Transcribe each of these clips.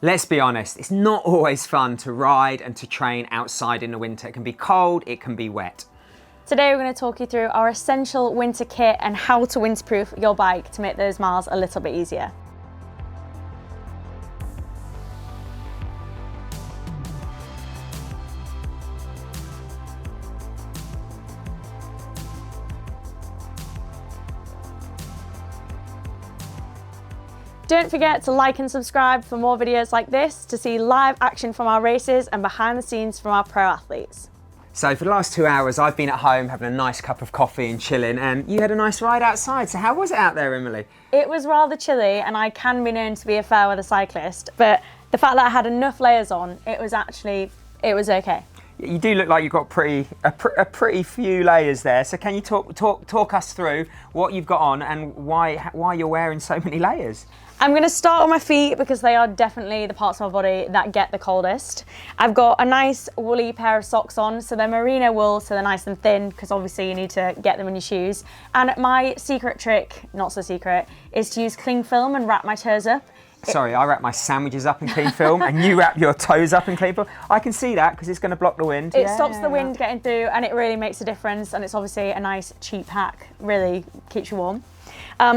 Let's be honest, it's not always fun to ride and to train outside in the winter. It can be cold, it can be wet. Today we're going to talk you through our essential winter kit and how to winterproof your bike to make those miles a little bit easier. Don't forget to like and subscribe for more videos like this to see live action from our races and behind the scenes from our pro athletes. So for the last 2 hours, I've been at home having a nice cup of coffee and chilling, and you had a nice ride outside. So how was it out there, Emily? It was rather chilly, and I can be known to be a fair weather cyclist, but the fact that I had enough layers on, it was okay. You do look like you've got a pretty few layers there. So can you talk us through what you've got on and why you're wearing so many layers? I'm going to start on my feet because they are definitely the parts of my body that get the coldest. I've got a nice woolly pair of socks on, so they're merino wool, so they're nice and thin because obviously you need to get them in your shoes. And my secret trick, not so secret, is to use cling film and wrap my toes up. Sorry, I wrap my sandwiches up in cling film and you wrap your toes up in cling film. I can see that because it's going to block the wind. It stops the wind getting through and it really makes a difference, and it's obviously a nice cheap hack, really keeps you warm.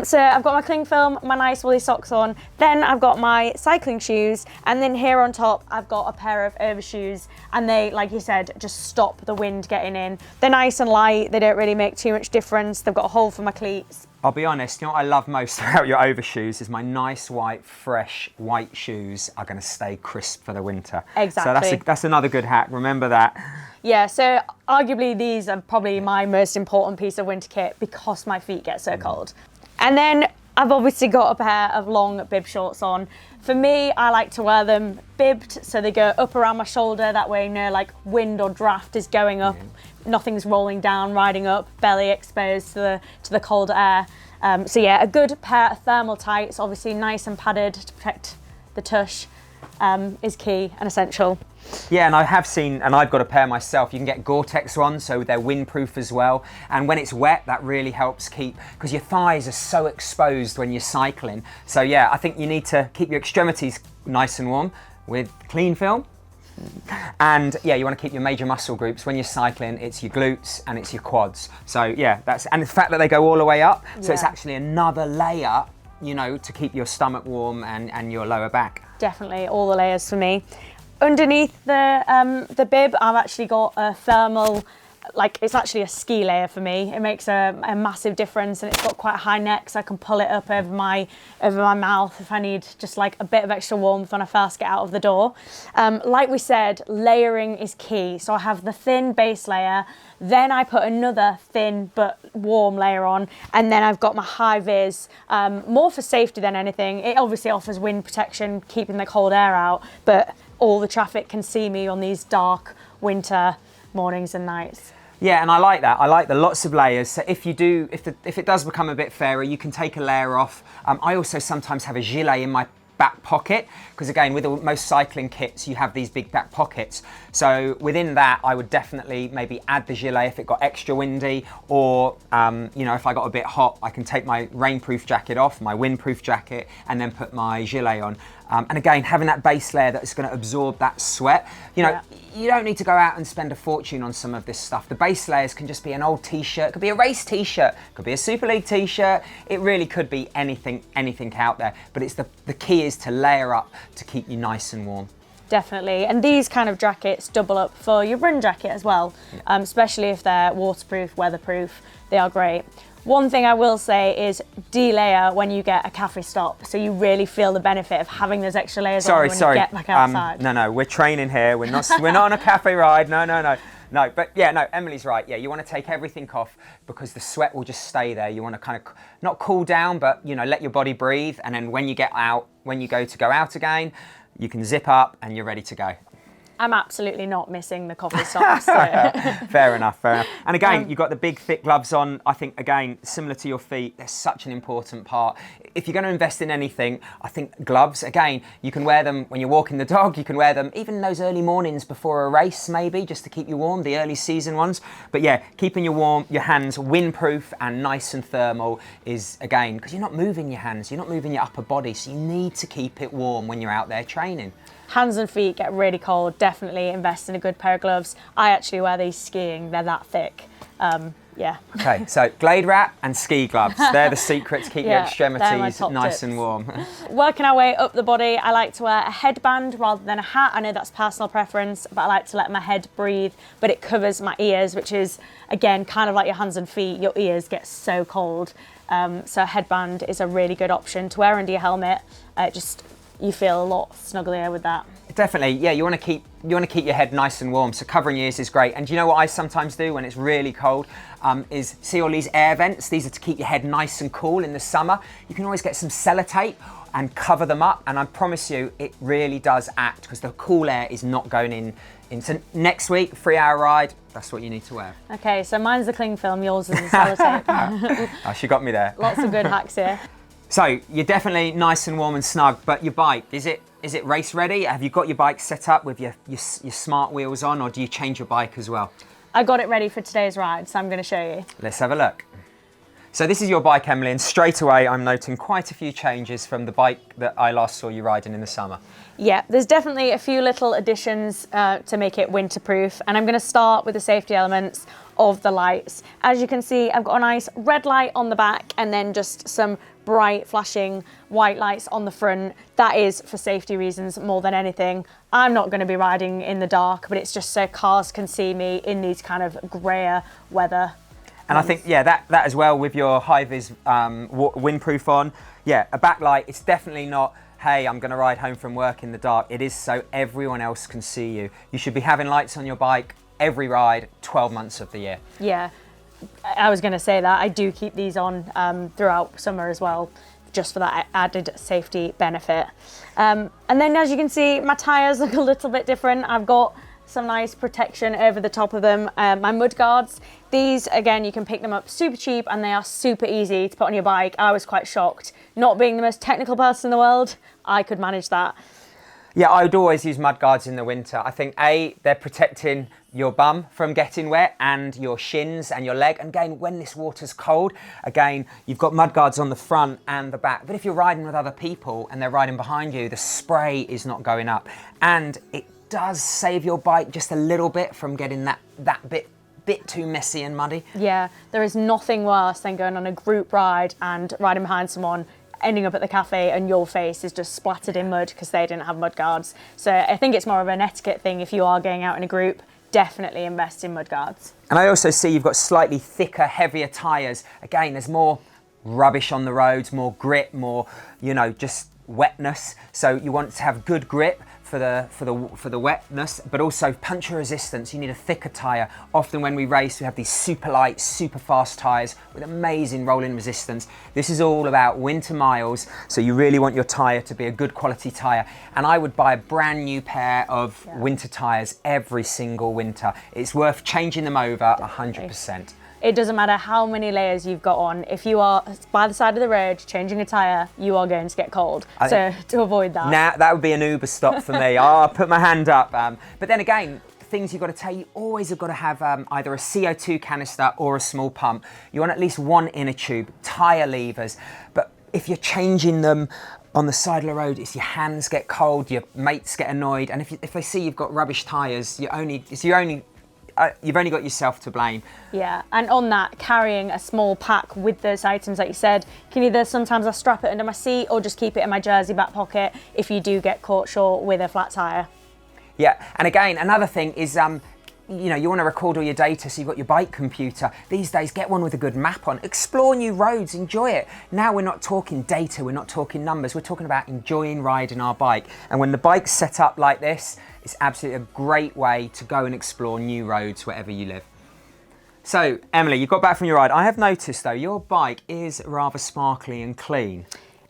So I've got my cling film, my nice woolly socks on, then I've got my cycling shoes, and then here on top I've got a pair of overshoes, and they, like you said, just stop the wind getting in. They're nice and light, they don't really make too much difference. They've got a hole for my cleats. I'll be honest, you know what I love most about your overshoes is my nice white, fresh white shoes are going to stay crisp for the winter. Exactly. So that's another good hack, remember that. Yeah, so arguably these are probably my most important piece of winter kit because my feet get so cold. And then I've obviously got a pair of long bib shorts on. For me, I like to wear them bibbed so they go up around my shoulder, that way no like wind or draft is going up, nothing's rolling down, riding up, belly exposed to the cold air. So yeah, a good pair of thermal tights, obviously nice and padded to protect the tush, is key and essential. Yeah, and I have seen, and I've got a pair myself, you can get Gore-Tex ones, so they're windproof as well. And when it's wet, that really helps keep, because your thighs are so exposed when you're cycling. So yeah, I think you need to keep your extremities nice and warm with clean film. And yeah, you want to keep your major muscle groups when you're cycling, it's your glutes and it's your quads. So yeah, and the fact that they go all the way up, so it's actually another layer, you know, to keep your stomach warm and your lower back. Definitely, all the layers for me. Underneath the bib, I've actually got a thermal, like it's actually a ski layer for me. It makes a massive difference, and it's got quite a high neck, so I can pull it up over my mouth if I need just like a bit of extra warmth when I first get out of the door. Like we said, layering is key. So I have the thin base layer, then I put another thin but warm layer on, and then I've got my high vis, more for safety than anything. It obviously offers wind protection, keeping the cold air out, but all the traffic can see me on these dark winter mornings and nights. Yeah, and I like that. I like the lots of layers. So if it does become a bit fairer, you can take a layer off. I also sometimes have a gilet in my back pocket, because again, with most cycling kits, you have these big back pockets. So within that, I would definitely maybe add the gilet if it got extra windy, or you know, if I got a bit hot, I can take my rainproof jacket off, my windproof jacket, and then put my gilet on. And again, having that base layer that's going to absorb that sweat. You know, you don't need to go out and spend a fortune on some of this stuff. The base layers can just be an old t-shirt, could be a race t-shirt, could be a Super League t-shirt. It really could be anything out there. But it's the key is to layer up to keep you nice and warm. Definitely, and these kind of jackets double up for your run jacket as well, especially if they're waterproof, weatherproof. They are great. One thing I will say is delayer when you get a cafe stop, so you really feel the benefit of having those extra layers on when you get back outside. No, we're training here. We're not on a cafe ride. No, but yeah, no, Emily's right. Yeah, you want to take everything off because the sweat will just stay there. You want to kind of not cool down, but you know, let your body breathe. And then when you go to go out again, you can zip up and you're ready to go. I'm absolutely not missing the coffee stops. So. Fair enough, fair enough. And again, you've got the big thick gloves on. I think, again, similar to your feet, they're such an important part. If you're going to invest in anything, I think gloves, again, you can wear them when you're walking the dog, you can wear them even those early mornings before a race, maybe, just to keep you warm, the early season ones. But yeah, keeping your hands windproof and nice and thermal is, again, because you're not moving your hands, you're not moving your upper body, so you need to keep it warm when you're out there training. Hands and feet get really cold, definitely invest in a good pair of gloves. I actually wear these skiing, they're that thick. Yeah. Okay, so Glade wrap and ski gloves. They're the secret to keep your extremities nice and warm. Working our way up the body, I like to wear a headband rather than a hat. I know that's personal preference, but I like to let my head breathe, but it covers my ears, which is, again, kind of like your hands and feet. Your ears get so cold. So a headband is a really good option to wear under your helmet. You feel a lot snugglier with that. Definitely, yeah. You want to keep your head nice and warm, so covering your ears is great. And do you know what I sometimes do when it's really cold? Is see all these air vents. These are to keep your head nice and cool in the summer. You can always get some sellotape and cover them up, and I promise you, it really does act, because the cool air is not going in. So next week, 3-hour ride. That's what you need to wear. Okay, so mine's the cling film, yours is the sellotape. Oh, she got me there. Lots of good hacks here. So you're definitely nice and warm and snug, but your bike, is it race ready? Have you got your bike set up with your smart wheels on, or do you change your bike as well? I got it ready for today's ride, so I'm going to show you. Let's have a look. So this is your bike, Emily, and straight away I'm noting quite a few changes from the bike that I last saw you riding in the summer. Yeah, there's definitely a few little additions to make it winterproof, and I'm going to start with the safety elements of the lights. As you can see, I've got a nice red light on the back and then just some bright flashing white lights on the front. That is for safety reasons more than anything. I'm not going to be riding in the dark, but it's just so cars can see me in these kind of grayer weather. And I think, yeah, that as well with your high-vis windproof on. Yeah, a backlight, it's definitely not, hey, I'm going to ride home from work in the dark. It is so everyone else can see you. You should be having lights on your bike every ride, 12 months of the year. Yeah, I was going to say that. I do keep these on throughout summer as well, just for that added safety benefit. And then as you can see, my tyres look a little bit different. I've got some nice protection over the top of them. My mud guards, these, again, you can pick them up super cheap and they are super easy to put on your bike. I was quite shocked. Not being the most technical person in the world, I could manage that. Yeah, I would always use mud guards in the winter. I think, A, they're protecting your bum from getting wet and your shins and your leg. And again, when this water's cold, again, you've got mud guards on the front and the back. But if you're riding with other people and they're riding behind you, the spray is not going up. And it does save your bike just a little bit from getting that bit too messy and muddy. Yeah, there is nothing worse than going on a group ride and riding behind someone, ending up at the cafe and your face is just splattered in mud because they didn't have mud guards. So I think it's more of an etiquette thing. If you are going out in a group, definitely invest in mud guards. And I also see you've got slightly thicker, heavier tyres. Again, there's more rubbish on the roads, more grit, more, just wetness. So you want to have good grip for the wetness, but also puncture resistance. You need a thicker tyre. Often when we race, we have these super light, super fast tyres with amazing rolling resistance. This is all about winter miles, so you really want your tyre to be a good quality tyre. And I would buy a brand new pair of winter tyres every single winter. It's worth changing them over 100%. It doesn't matter how many layers you've got on. If you are by the side of the road changing a tyre, you are going to get cold. So to avoid that. Now, that would be an Uber stop for me. I'll put my hand up. But then again, things you've got to take, you always have got to have either a CO2 canister or a small pump. You want at least one inner tube, tyre levers. But if you're changing them on the side of the road, if your hands get cold, your mates get annoyed. And if they see you've got rubbish tyres, you've only got yourself to blame. Yeah, and on that, carrying a small pack with those items, like you said, can either sometimes I strap it under my seat or just keep it in my jersey back pocket if you do get caught short with a flat tyre. Yeah, and again, another thing is, you want to record all your data, so you've got your bike computer. These days, get one with a good map on. Explore new roads, enjoy it. Now we're not talking data, we're not talking numbers, we're talking about enjoying riding our bike. And when the bike's set up like this, it's absolutely a great way to go and explore new roads wherever you live. So, Emily, you got back from your ride. I have noticed, though, your bike is rather sparkly and clean.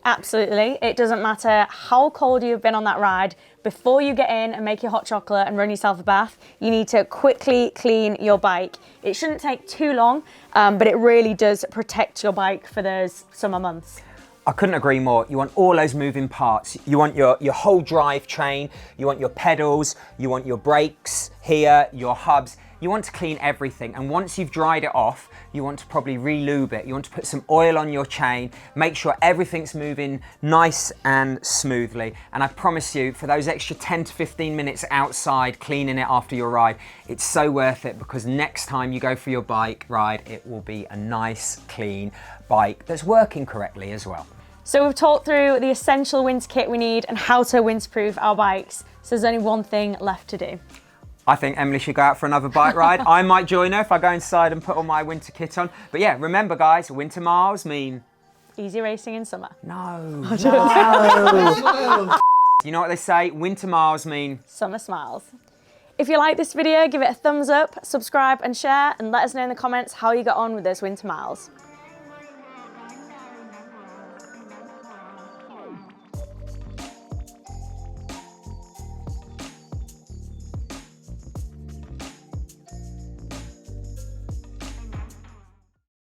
Absolutely. It doesn't matter how cold you've been on that ride. Before you get in and make your hot chocolate and run yourself a bath, you need to quickly clean your bike. It shouldn't take too long, but it really does protect your bike for those summer months. I couldn't agree more. You want all those moving parts. You want your whole drivetrain, you want your pedals, you want your brakes here, your hubs. You want to clean everything, and once you've dried it off, you want to probably re-lube it. You want to put some oil on your chain, make sure everything's moving nice and smoothly. And I promise you, for those extra 10 to 15 minutes outside cleaning it after your ride, it's so worth it, because next time you go for your bike ride, it will be a nice, clean bike that's working correctly as well. So we've talked through the essential winter kit we need and how to winterproof our bikes. So there's only one thing left to do. I think Emily should go out for another bike ride. I might join her if I go inside and put all my winter kit on. But yeah, remember guys, winter miles mean... Easy racing in summer. No, no. You know what they say? Winter miles mean... Summer smiles. If you like this video, give it a thumbs up, subscribe and share, and let us know in the comments how you got on with those winter miles.